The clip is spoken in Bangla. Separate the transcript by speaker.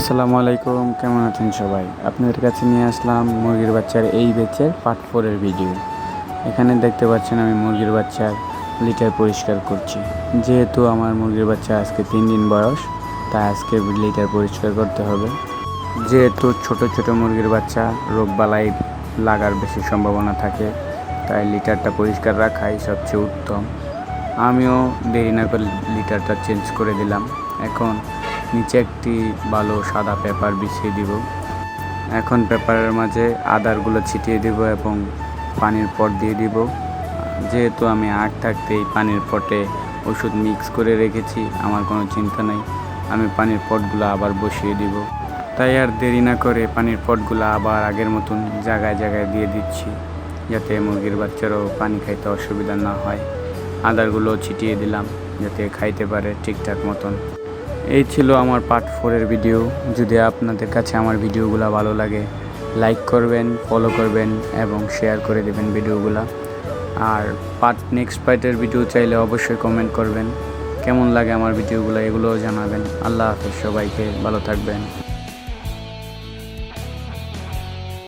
Speaker 1: আসসালামু আলাইকুম, কেমন আছেন সবাই? আপনাদের কাছে নিয়ে আসলাম মুরগির বাচ্চার এই ব্যাচের পার্ট 4 এর ভিডিও। এখানে দেখতে পাচ্ছেন আমি মুরগির বাচ্চার লিটার পরিষ্কার করছি। যেহেতু আমার মুরগির বাচ্চা আজকে 3 দিন বয়স, তাই আজকে লিটার পরিষ্কার করতে হবে। যেহেতু ছোট ছোট মুরগির বাচ্চা রোগবালাই লাগার বেশি সম্ভাবনা থাকে, তাই লিটারটা পরিষ্কার রাখাই সবচেয়ে উত্তম। আমিও দেরি না করে লিটারটা চেঞ্জ করে দিলাম। এখন নিচে একটি ভালো সাদা পেপার বিছিয়ে দিব। এখন পেপারের মাঝে আদারগুলো ছিটিয়ে দিব এবং পানির পট দিয়ে দিব। যেহেতু আমি আগ থাকতেই পানির পটে ওষুধ মিক্স করে রেখেছি, আমার কোনো চিন্তা নেই। আমি পানির পটগুলো আবার বসিয়ে দিব। তাই আর দেরি না করে পানির পটগুলো আবার আগের মতন জায়গায় জায়গায় দিয়ে দিচ্ছি, যাতে মুরগির বাচ্চারও পানি খাইতে অসুবিধা না হয়। আদারগুলো ছিটিয়ে দিলাম যাতে খাইতে পারে ঠিকঠাক মতন। এই ছিল আমার পার্ট 4 এর ভিডিও। যদি আপনাদের কাছে আমার ভিডিওগুলো ভালো লাগে, লাইক করবেন, ফলো করবেন এবং শেয়ার করে দেবেন ভিডিওগুলো। আর নেক্সট পার্টের ভিডিও চাইলে অবশ্যই কমেন্ট করবেন। কেমন লাগে আমার ভিডিওগুলো এগুলোও জানাবেন। আল্লাহ হাফেজ, সবাইকে ভালো থাকবেন।